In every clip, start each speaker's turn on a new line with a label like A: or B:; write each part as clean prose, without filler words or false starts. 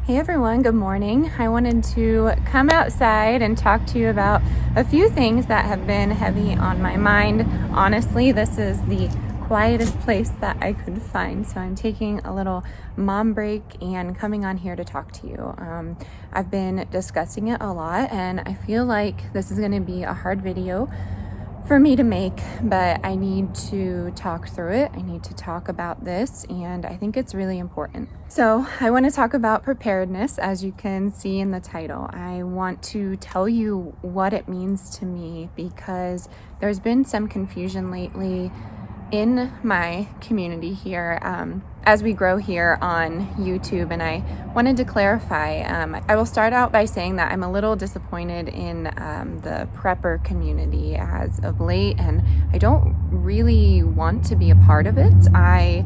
A: Hey everyone, good morning. I wanted to come outside and talk to you about a few things that have been heavy on my mind. Honestly, this is the quietest place that I could find, so I'm taking a little mom break and coming on here to talk to you. I've been discussing it a lot, and I feel like this is going to be a hard video for me to make, but I need to talk through it. I need to talk about this, and I think it's really important. So I want to talk about preparedness, as you can see in the title. I want to tell you what it means to me because there's been some confusion lately in my community here as we grow here on YouTube, and I wanted to clarify. I will start out by saying that I'm a little disappointed in the prepper community as of late, and I don't really want to be a part of it. I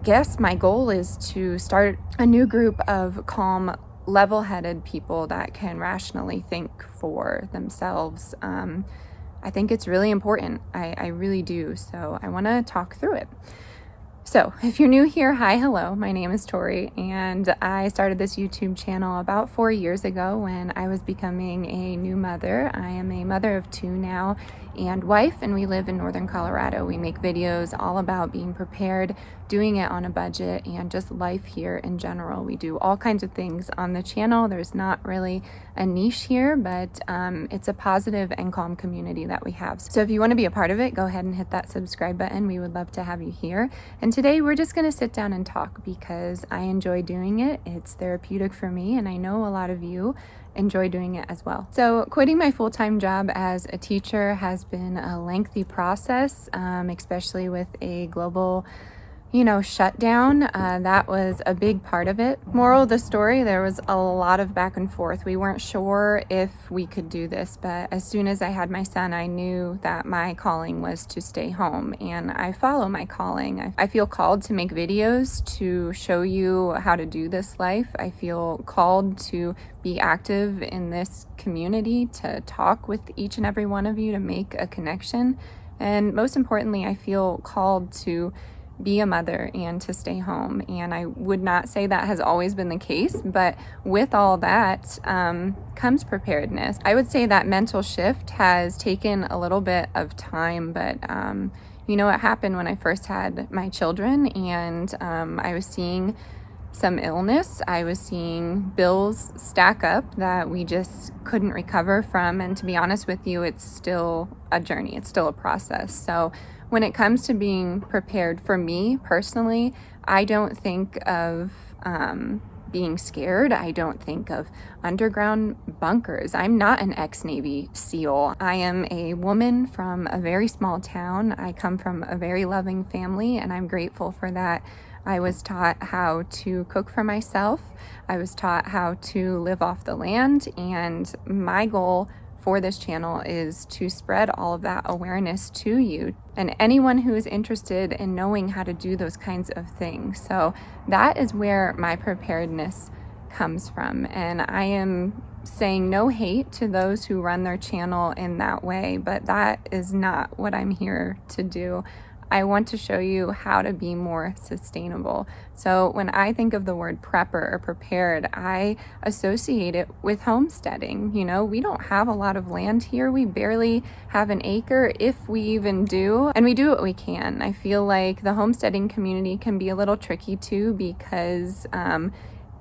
A: guess my goal is to start a new group of calm, level-headed people that can rationally think for themselves. I think it's really important. I really do. So I want to talk through it. So if you're new here, hi, hello. My name is Tori, and I started this YouTube channel about 4 years ago when I was becoming a new mother. I am a mother of 2 now and wife, and we live in Northern Colorado. We make videos all about being prepared, doing it on a budget, and just life here in general. We do all kinds of things on the channel. There's not really a niche here, but it's a positive and calm community that we have. So if you want to be a part of it, go ahead and hit that subscribe button. We would love to have you here. And today we're just going to sit down and talk because I enjoy doing it. It's therapeutic for me, and I know a lot of you enjoy doing it as well. So quitting my full-time job as a teacher has been a lengthy process, especially with a global shutdown. That was a big part of it. Moral of the story, there was a lot of back and forth. We weren't sure if we could do this, but as soon as I had my son, I knew that my calling was to stay home, and I follow my calling. I feel called to make videos to show you how to do this life. I feel called to be active in this community, to talk with each and every one of you, to make a connection. And most importantly, I feel called to be a mother and to stay home. And I would not say that has always been the case, but with all that comes preparedness. I would say that mental shift has taken a little bit of time, but it happened when I first had my children, and I was seeing some illness. I was seeing bills stack up that we just couldn't recover from. And to be honest with you, it's still a journey. It's still a process. So when it comes to being prepared, for me personally, I don't think of being scared. I don't think of underground bunkers. I'm not an ex-Navy SEAL. I am a woman from a very small town. I come from a very loving family, and I'm grateful for that. I was taught how to cook for myself. I was taught how to live off the land, and my goal for this channel is to spread all of that awareness to you and anyone who is interested in knowing how to do those kinds of things. So that is where my preparedness comes from, and I am saying no hate to those who run their channel in that way, but that is not what I'm here to do. I want to show you how to be more sustainable. So when I think of the word prepper or prepared, I associate it with homesteading. We don't have a lot of land here. We barely have an acre, if we even do, and we do what we can. I feel like the homesteading community can be a little tricky too, because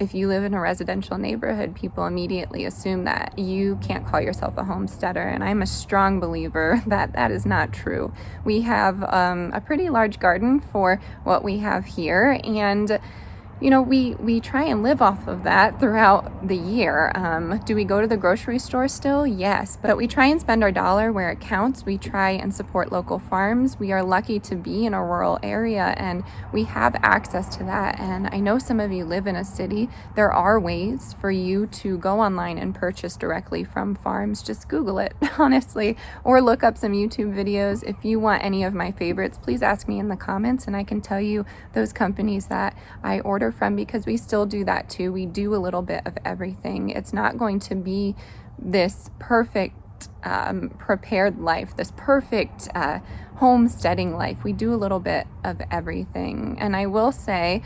A: if you live in a residential neighborhood, people immediately assume that you can't call yourself a homesteader, and I'm a strong believer that that is not true. We have a pretty large garden for what we have here, and we try and live off of that throughout the year. Do we go to the grocery store still? Yes, but we try and spend our dollar where it counts. We try and support local farms. We are lucky to be in a rural area, and we have access to that. And I know some of you live in a city. There are ways for you to go online and purchase directly from farms. Just Google it, honestly, or look up some YouTube videos. If you want any of my favorites, please ask me in the comments, and I can tell you those companies that I order from, because we still do that too. We do a little bit of everything. It's not going to be this perfect prepared life, this perfect homesteading life. We do a little bit of everything. And I will say,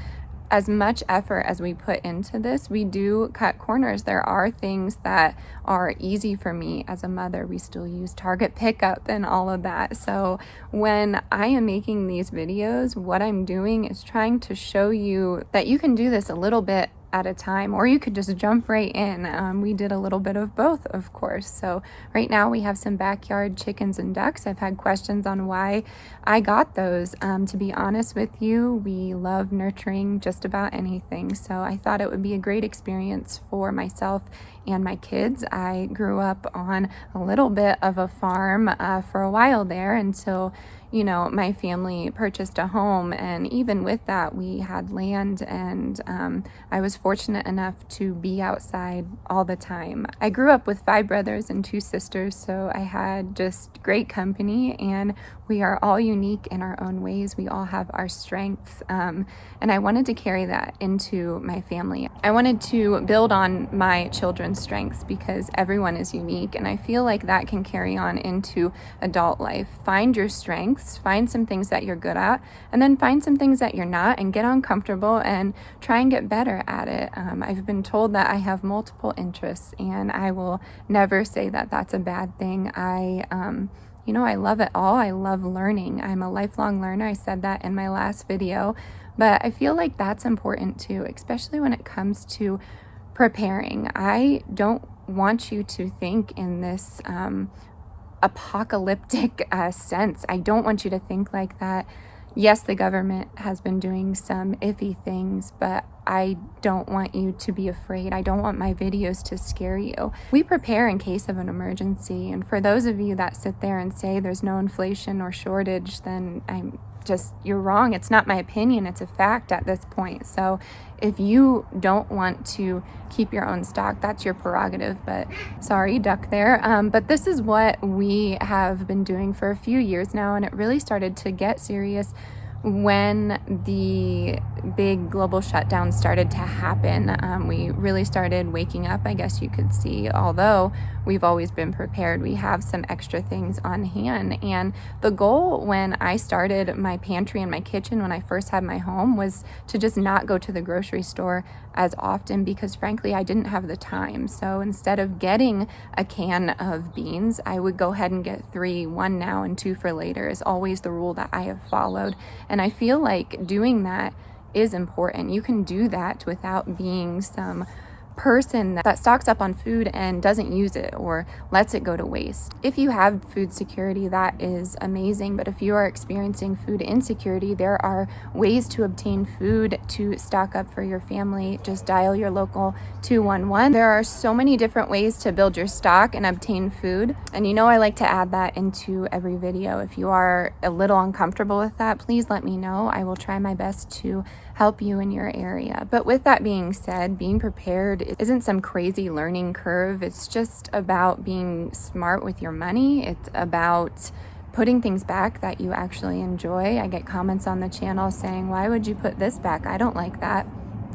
A: as much effort as we put into this, we do cut corners. There are things that are easy for me as a mother. We still use Target pickup and all of that. So when I am making these videos, what I'm doing is trying to show you that you can do this a little bit at a time, or you could just jump right in. We did a little bit of both, of course. So right now we have some backyard chickens and ducks. I've had questions on why I got those. To be honest with you, we love nurturing just about anything. So I thought it would be a great experience for myself and my kids. I grew up on a little bit of a farm for a while there until my family purchased a home, and even with that, we had land, and I was fortunate enough to be outside all the time. I grew up with 5 brothers and 2 sisters, so I had just great company, and we are all unique in our own ways. We all have our strengths, and I wanted to carry that into my family. I wanted to build on my children's strengths because everyone is unique, and I feel like that can carry on into adult life. Find your strengths, find some things that you're good at, and then find some things that you're not, and get uncomfortable and try and get better at it. I've been told that I have multiple interests, and I will never say that that's a bad thing. I love it all. I love learning. I'm a lifelong learner. I said that in my last video, but I feel like that's important too, especially when it comes to preparing. I don't want you to think in this apocalyptic sense. I don't want you to think like that. Yes, the government has been doing some iffy things, but I don't want you to be afraid. I don't want my videos to scare you. We prepare in case of an emergency, and for those of you that sit there and say there's no inflation or shortage, then you're wrong. It's not my opinion, it's a fact at this point. So if you don't want to keep your own stock, that's your prerogative, but sorry, duck there. But this is what we have been doing for a few years now, and it really started to get serious when the big global shutdown started to happen. We really started waking up, I guess you could see, although we've always been prepared. We have some extra things on hand. And the goal when I started my pantry and my kitchen, when I first had my home, was to just not go to the grocery store as often because frankly, I didn't have the time. So instead of getting a can of beans, I would go ahead and get 3, 1 now and 2 for later is always the rule that I have followed. And I feel like doing that is important. You can do that without being some person that stocks up on food and doesn't use it or lets it go to waste. If you have food security, that is amazing, but if you are experiencing food insecurity, there are ways to obtain food to stock up for your family. Just dial your local 211. There are so many different ways to build your stock and obtain food, and I like to add that into every video. If you are a little uncomfortable with that, please let me know. I will try my best to help you in your area. But with that being said, being prepared isn't some crazy learning curve. It's just about being smart with your money. It's about putting things back that you actually enjoy. I get comments on the channel saying, why would you put this back? I don't like that.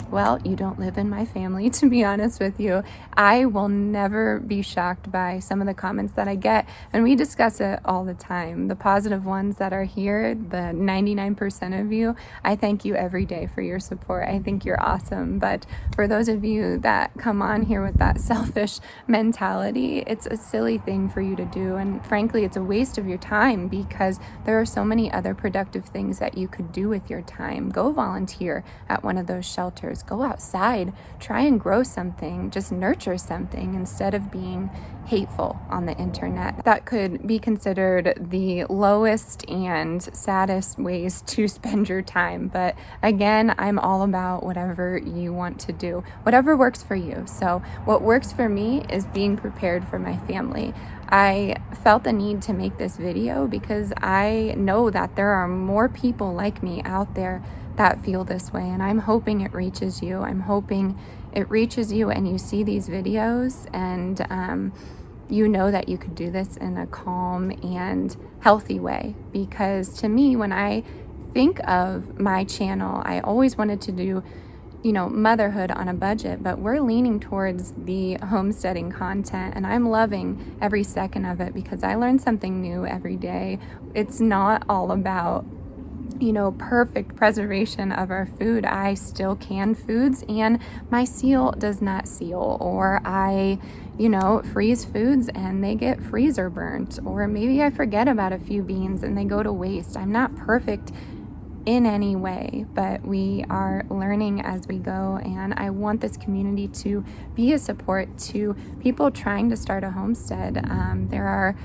A: Well, you don't live in my family, to be honest with you. I will never be shocked by some of the comments that I get, and we discuss it all the time. The positive ones that are here, the 99% of you, I thank you every day for your support. I think you're awesome. But for those of you that come on here with that selfish mentality, it's a silly thing for you to do, and frankly, it's a waste of your time because there are so many other productive things that you could do with your time. Go volunteer at one of those shelters. Go outside, try and grow something, just nurture something instead of being hateful on the internet. That could be considered the lowest and saddest ways to spend your time. But again, I'm all about whatever you want to do, whatever works for you. So what works for me is being prepared for my family. I felt the need to make this video because I know that there are more people like me out there that feel this way, and I'm hoping it reaches you. I'm hoping it reaches you and you see these videos and you know that you could do this in a calm and healthy way. Because to me, when I think of my channel, I always wanted to do motherhood on a budget, but we're leaning towards the homesteading content, and I'm loving every second of it because I learn something new every day. It's not all about perfect preservation of our food. I still can foods and my seal does not seal, or I freeze foods and they get freezer burnt, or maybe I forget about a few beans and they go to waste. I'm not perfect in any way, but we are learning as we go, and I want this community to be a support to people trying to start a homestead. There are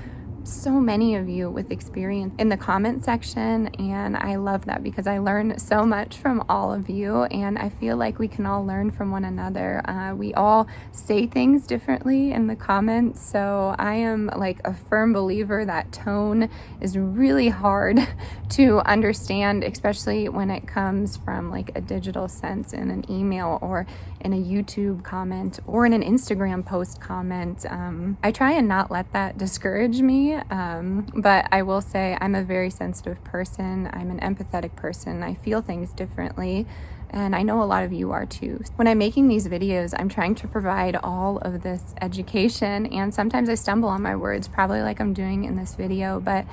A: so many of you with experience in the comment section, and I love that because I learn so much from all of you, and I feel like we can all learn from one another. We all say things differently in the comments, so I am like a firm believer that tone is really hard to understand, especially when it comes from like a digital sense in an email or in a YouTube comment or in an Instagram post comment. I try and not let that discourage me, but I will say I'm a very sensitive person. I'm an empathetic person. I feel things differently, and I know a lot of you are too. When I'm making these videos, I'm trying to provide all of this education, and sometimes I stumble on my words, probably like I'm doing in this video, but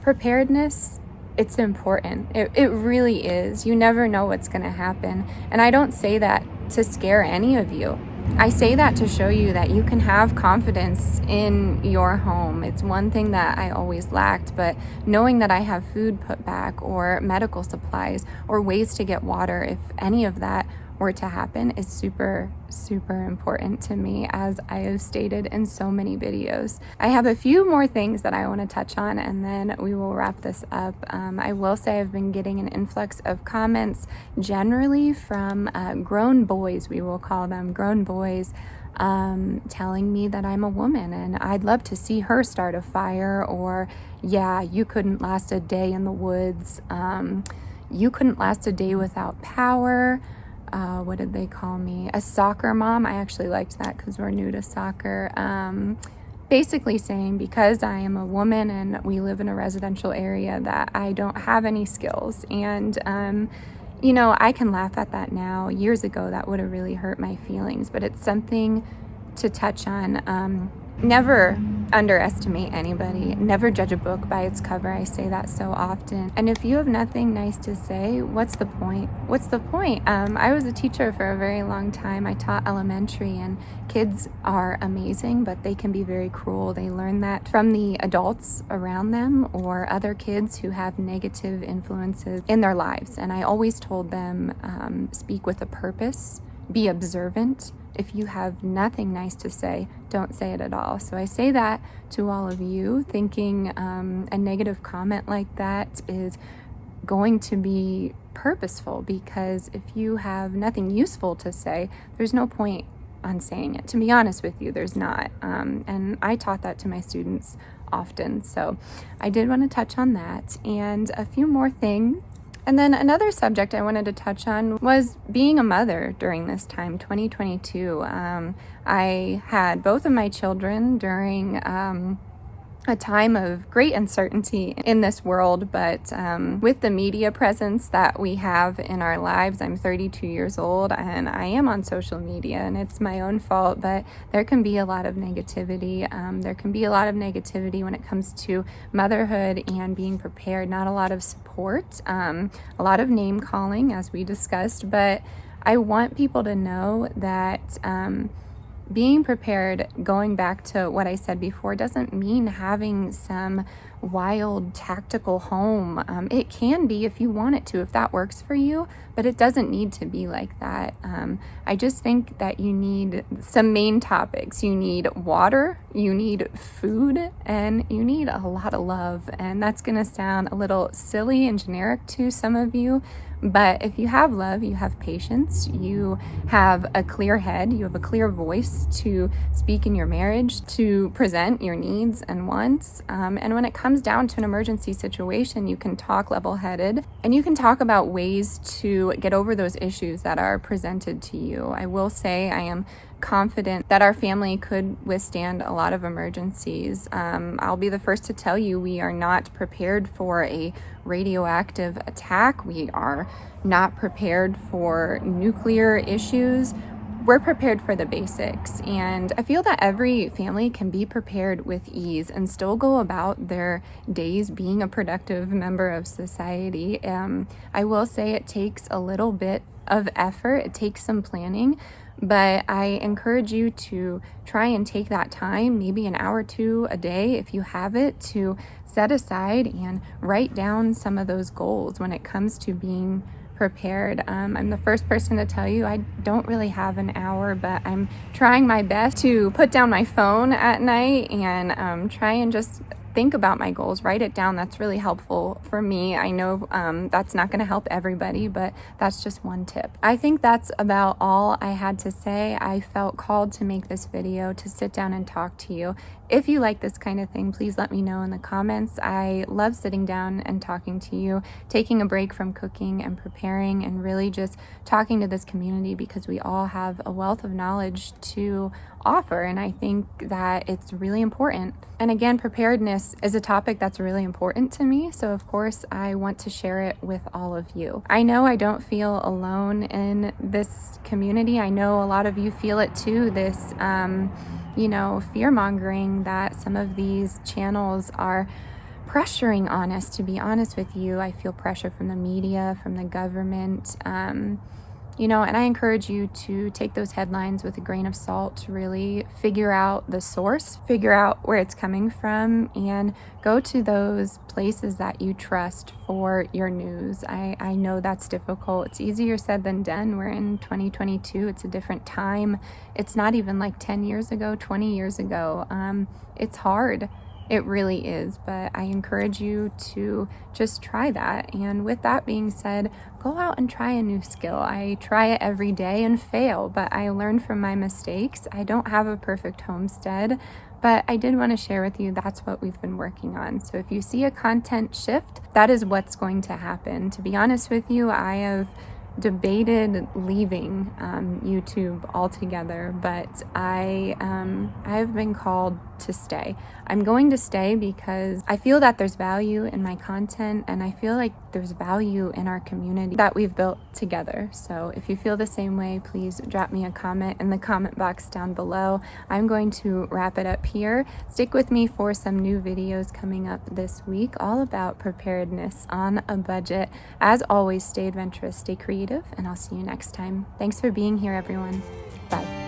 A: preparedness, it's important. It really is. You never know what's going to happen. And I don't say that to scare any of you. I say that to show you that you can have confidence in your home. It's one thing that I always lacked, but knowing that I have food put back or medical supplies or ways to get water, if any of that were to happen, is super, super important to me, as I have stated in so many videos. I have a few more things that I want to touch on, and then we will wrap this up. I will say I've been getting an influx of comments generally from grown boys, we will call them grown boys, telling me that I'm a woman and I'd love to see her start a fire, or yeah, you couldn't last a day in the woods, you couldn't last a day without power. What did they call me? A soccer mom. I actually liked that because we're new to soccer. Basically saying because I am a woman and we live in a residential area that I don't have any skills. And, I can laugh at that now. Years ago, that would have really hurt my feelings, but it's something to touch on. Never underestimate anybody. Never judge a book by its cover. I say that so often. And if you have nothing nice to say, what's the point? What's the point? I was a teacher for a very long time. I taught elementary, and kids are amazing, but they can be very cruel. They learn that from the adults around them or other kids who have negative influences in their lives. And I always told them, speak with a purpose, be observant. If you have nothing nice to say, don't say it at all. So I say that to all of you, thinking a negative comment like that is going to be purposeful, because if you have nothing useful to say, there's no point on saying it. To be honest with you, there's not. And I taught that to my students often. So I did want to touch on that and a few more things. And then another subject I wanted to touch on was being a mother during this time, 2022. I had both of my children during a time of great uncertainty in this world, but with the media presence that we have in our lives, I'm 32 years old and I am on social media, and it's my own fault, but there can be a lot of negativity. There can be a lot of negativity when it comes to motherhood and being prepared, not a lot of support, a lot of name calling, as we discussed, but I want people to know that being prepared, going back to what I said before, doesn't mean having some wild tactical home. It can be if you want it to, if that works for you, but it doesn't need to be like that. I just think that you need some main topics. You need water, you need food, and you need a lot of love. And that's going to sound a little silly and generic to some of you, but if you have love, you have patience, you have a clear head, you have a clear voice to speak in your marriage, to present your needs and wants. And when it comes down to an emergency situation, you can talk level-headed and you can talk about ways to get over those issues that are presented to you. I will say I am confident that our family could withstand a lot of emergencies. I'll be the first to tell you we are not prepared for a radioactive attack. We are not prepared for nuclear issues. we're prepared for the basics, and I feel that every family can be prepared with ease and still go about their days being a productive member of society. I will say it takes a little bit of effort, it takes some planning, but I encourage you to try and take that time, maybe an hour or two a day if you have it, to set aside and write down some of those goals when it comes to being prepared. I'm the first person to tell you I don't really have an hour, but I'm trying my best to put down my phone at night and try and just think about my goals, write it down. That's really helpful for me. I know that's not going to help everybody, but that's just one tip. I think that's about all I had to say. I felt called to make this video, to sit down and talk to you. If you like this kind of thing, please let me know in the comments. I love sitting down and talking to you, taking a break from cooking and preparing, and really just talking to this community, because we all have a wealth of knowledge to offer, and I think that it's really important. And again, preparedness is a topic that's really important to me, so of course I want to share it with all of you. I know I don't feel alone in this community. I know a lot of you feel it too, this fear-mongering that some of these channels are pressuring on us. To be honest with you, I feel pressure from the media, from the government, and I encourage you to take those headlines with a grain of salt, to really figure out the source, figure out where it's coming from, and go to those places that you trust for your news. I know that's difficult. It's easier said than done. We're in 2022. It's a different time. It's not even like 10 years ago, 20 years ago. It's hard. It really is, but I encourage you to just try that. And with that being said, go out and try a new skill. I try it every day and fail, but I learn from my mistakes. I don't have a perfect homestead, but I did want to share with you that's what we've been working on. So if you see a content shift, that is what's going to happen. To be honest with you, I have debated leaving YouTube altogether, but I have been called to stay. I'm going to stay because I feel that there's value in my content, and I feel like there's value in our community that we've built together. So if you feel the same way, please drop me a comment in the comment box down below. I'm going to wrap it up here. Stick with me for some new videos coming up this week, all about preparedness on a budget. As always, stay adventurous, stay creative, and I'll see you next time. Thanks for being here, everyone. Bye.